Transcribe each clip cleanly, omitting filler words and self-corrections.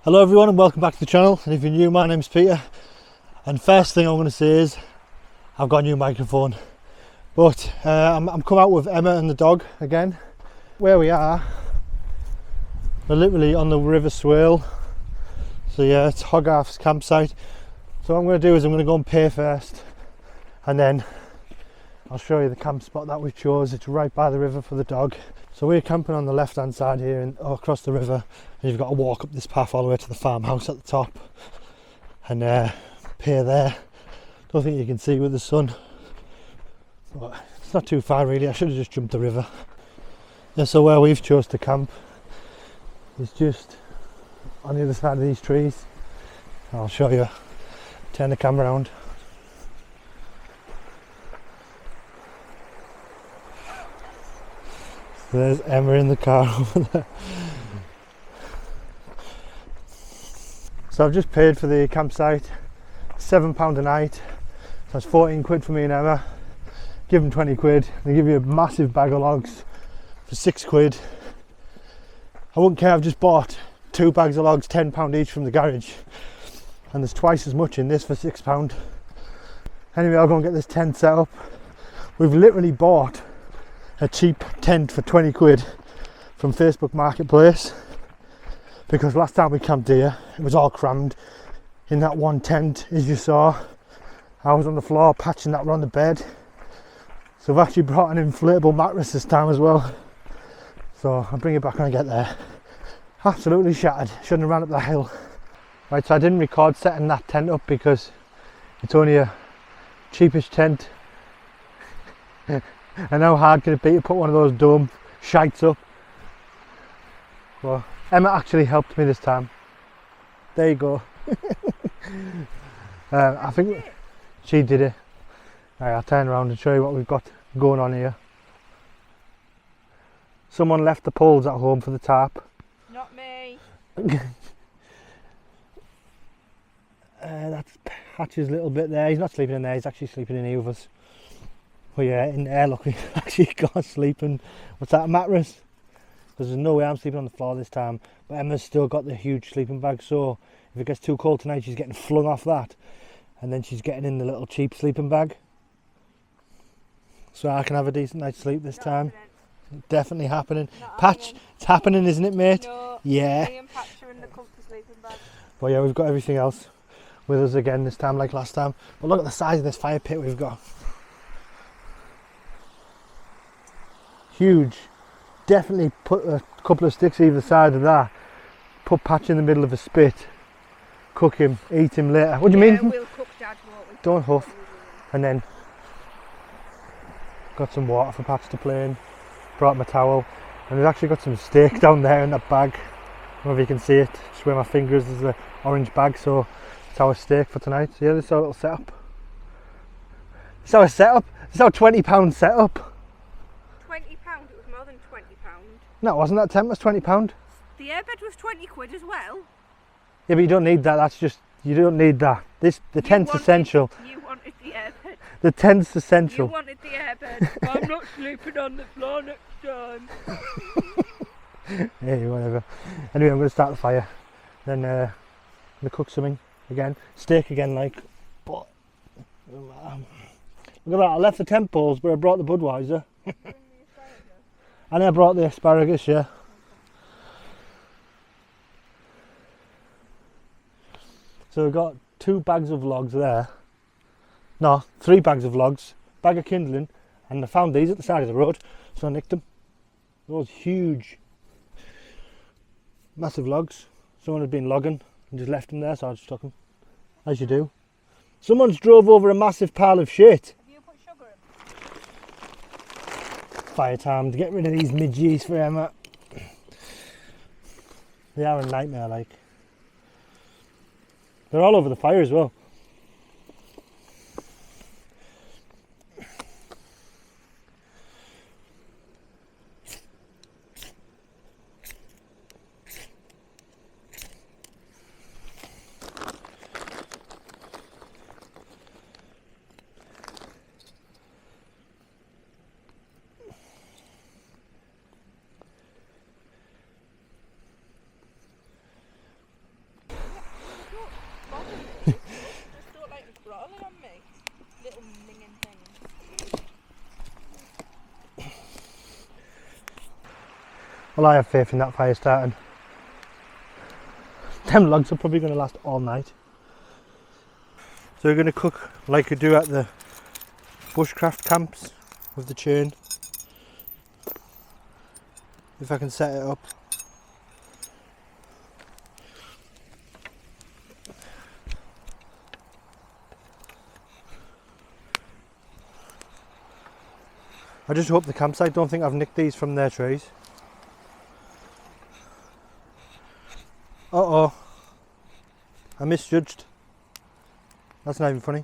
Hello everyone and welcome back to the channel, and if you're new, my name's Peter, and first thing I'm going to say is I've got a new microphone, but I'm come out with Emma and the dog again. Where we are, we're literally on the River Swale, so yeah, it's Hogarth's campsite. So what I'm going to do is I'm going to go and pay first, and then I'll show you the camp spot that we chose. It's right by the river for the dog. So we're camping on the left hand side here and across the river, and you've got to walk up this path all the way to the farmhouse at the top and pay there. Don't think you can see with the sun, but it's not too far really. I should have just jumped the river. Yeah, so where we've chose to camp is just on the other side of these trees. I'll show you. Turn the camera around. There's Emma in the car over there. So I've just paid for the campsite, £7 a night. So that's 14 quid for me and Emma. Give them 20 quid. They give you a massive bag of logs for 6 quid. I wouldn't care, I've just bought 2 bags of logs, £10 each from the garage. And there's twice as much in this for £6. Anyway, I'll go and get this tent set up. We've literally bought a cheap tent for 20 quid from Facebook Marketplace, because last time we camped here it was all crammed in that one tent. As you saw, I was on the floor patching that around the bed, so I've actually brought an inflatable mattress this time as well, so I'll bring it back when I get there. Absolutely shattered, shouldn't have ran up the hill. Right, so I didn't record setting that tent up because it's only a cheapish tent. And how hard could it be to put one of those dome shites up? Well, Emma actually helped me this time. There you go. I think she did it. Right, I'll turn around and show you what we've got going on here. Someone left the poles at home for the tarp. Not me. That's Hatch's little bit there. He's not sleeping in there, he's actually sleeping in here with us. Well, yeah, in there, look, we actually got sleeping. What's that, a mattress? Because there's no way I'm sleeping on the floor this time. But Emma's still got the huge sleeping bag, so if it gets too cold tonight, she's getting flung off that. And then she's getting in the little cheap sleeping bag. So I can have a decent night's sleep this time. Definitely happening. Patch, it's happening, isn't it, mate? No, yeah. me and Patch are in the comfy sleeping bag. But yeah, we've got everything else with us again this time, like last time. But look at the size of this fire pit we've got. Huge. Definitely put a couple of sticks either side of that. Put Patch in the middle of a spit. Cook him, eat him later. What do you mean? We'll cook Dad, won't we? Don't huff. And then got some water for Patch to play in. Brought my towel. And we've actually got some steak down there in that bag. I don't know if you can see it. Just where my fingers is the orange bag, so it's our steak for tonight. So yeah, this is our little setup. This is our setup. This is our £20 setup. £20? It was more than £20. No, it wasn't. That tent was £20. The airbed was 20 quid as well. Yeah, but you don't need that. That's just, you don't need that. The tent's essential. You wanted the airbed. The tent's essential. You wanted the airbed. I'm not sleeping on the floor next time. Hey, whatever. Anyway, I'm going to start the fire. Then I'm going to cook something again. Steak again, like. But look at that. I left the tent poles, but I brought the Budweiser. And I brought the asparagus, yeah. So we've got 2 bags of logs there. No, 3 bags of logs, bag of kindling, and I found these at the side of the road, so I nicked them. Those huge, massive logs. Someone had been logging and just left them there, so I just took them, as you do. Someone's drove over a massive pile of shit. Have you put sugar in? Fire time to get rid of these midges for Emma. They are a nightmare, like. They're all over the fire as well. Well, I have faith in that fire starting. Them logs are probably going to last all night. So we're going to cook like we do at the bushcraft camps with the chain. If I can set it up. I just hope the campsite don't think I've nicked these from their trees. Uh-oh. I misjudged. That's not even funny.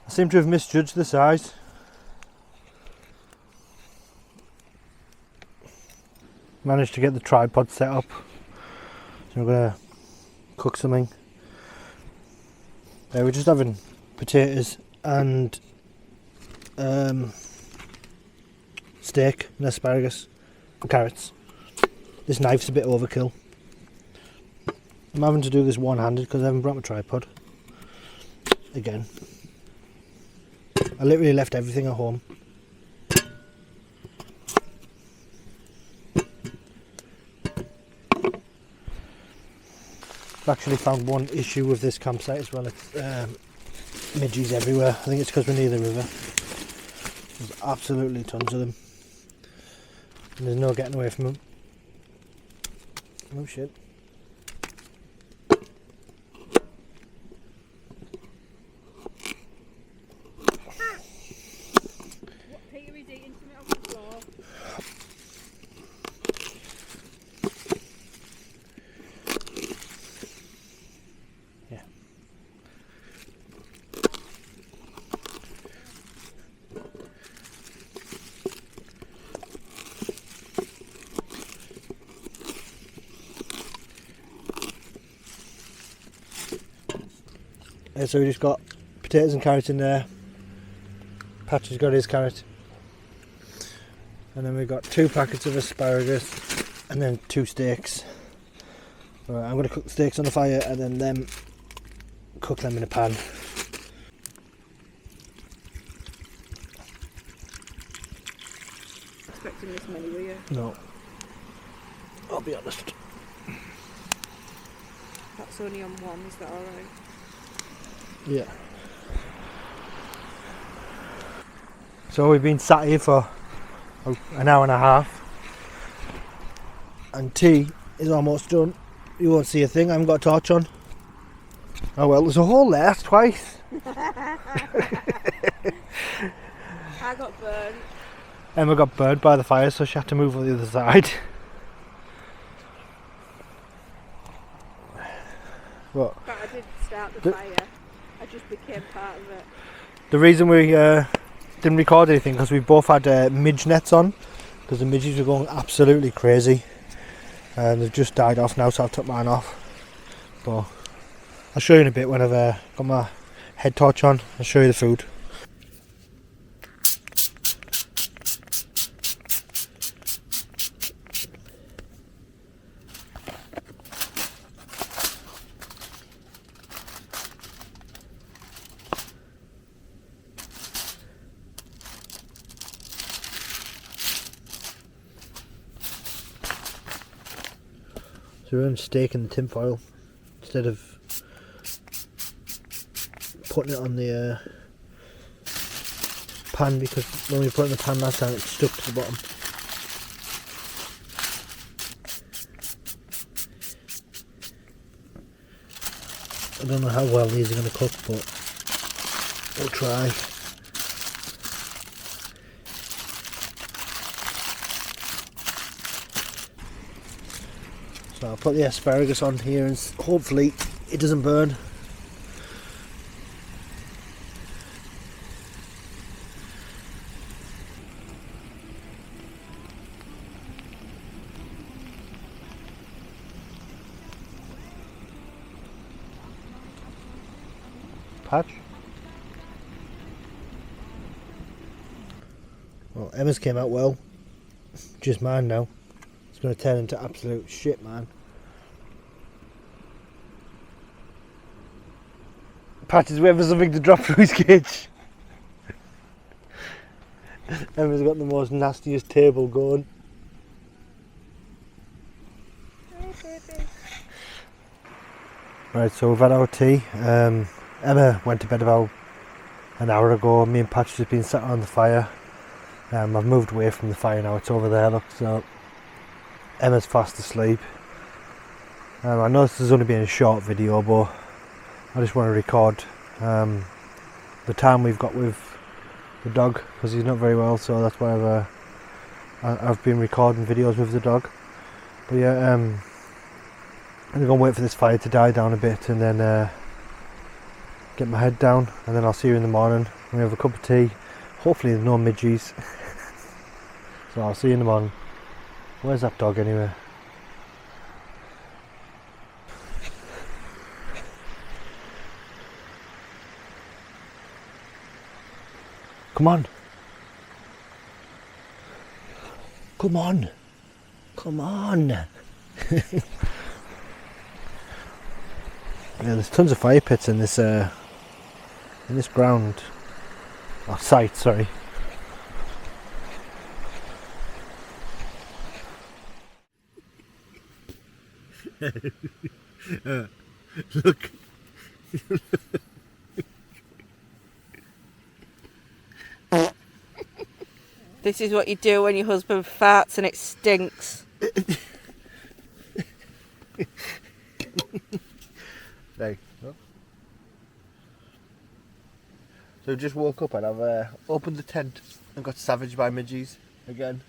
I seem to have misjudged the size. Managed to get the tripod set up. So we're going to cook something. We're just having potatoes and steak and asparagus and carrots. This knife's a bit overkill. I'm having to do this one-handed because I haven't brought my tripod. Again. I literally left everything at home. I've actually found one issue with this campsite as well. It's midges everywhere. I think it's because we're near the river. There's absolutely tons of them. And there's no getting away from them. Oh shit. So we just got potatoes and carrots in there. Patch has got his carrot. And then we've got 2 packets of asparagus and then 2 steaks. Right, I'm going to cook the steaks on the fire and then cook them in a pan. Expecting this many, were you? No. I'll be honest. That's only on one, is that alright? Yeah. So we've been sat here for an hour and a half and tea is almost done. You won't see a thing, I haven't got a torch on. Oh well, there's a hole there twice. I got burned. Emma got burned by the fire, so she had to move on the other side. What? But I did start the fire. I just became part of it. The reason we didn't record anything because we both had midge nets on because the midges were going absolutely crazy and they've just died off now, so I've took mine off. But I'll show you in a bit when I've got my head torch on. I'll show you the food. So we're having steak in the tin foil instead of putting it on the pan, because when we put it in the pan last time it stuck to the bottom. I don't know how well these are going to cook, but we'll try. So I'll put the asparagus on here and hopefully it doesn't burn. Patch. Well, Emma's came out well. Just mine now. It's going to turn into absolute shit, man. Patch is waiting for something to drop through his cage. Emma's got the most nastiest table going. Right, so we've had our tea. Emma went to bed about an hour ago. Me and Patch have been sat on the fire. I've moved away from the fire now, it's over there, look, so Emma's fast asleep. I know this has only been a short video, but I just want to record the time we've got with the dog, because he's not very well, so that's why I've been recording videos with the dog. But yeah, I'm going to wait for this fire to die down a bit and then get my head down, and then I'll see you in the morning. We have a cup of tea. Hopefully there's no midges. So I'll see you in the morning. Where's that dog anyway? Come on. Come on. Come on. Yeah, there's tons of fire pits in this ground. Oh, site, sorry. Look. This is what you do when your husband farts and it stinks. Right. So just woke up and I've opened the tent and got savaged by midges again.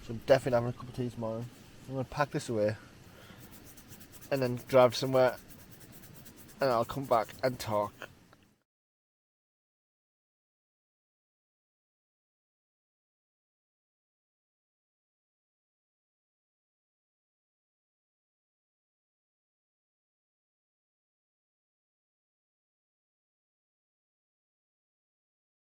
So I'm definitely having a cup of tea tomorrow. I'm going to pack this away and then drive somewhere and I'll come back and talk.